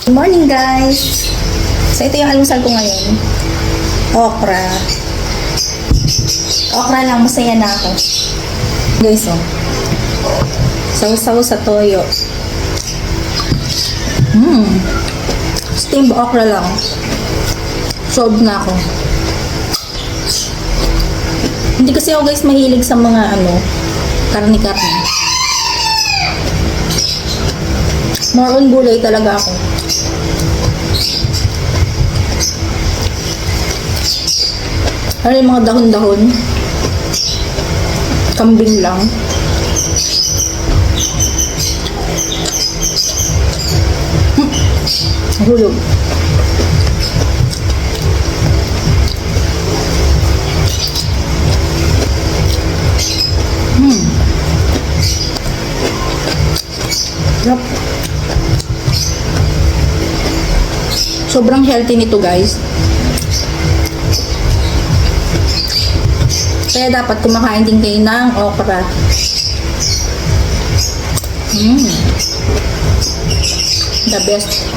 Good morning guys! So ito yung almusal ko ngayon. Okra. Okra lang, masaya na ako. Guys, oh. Saw-saw sa toyo. Steamed okra lang. Solved na ako. Hindi kasi ako guys mahilig sa mga karne-karne. More on gulay talaga ako. Ano yung mga dahon-dahon? Kambing lang. Hulog. Yep. Sobrang healthy nito guys. Kaya dapat kumakain din kayo ng okra. The best.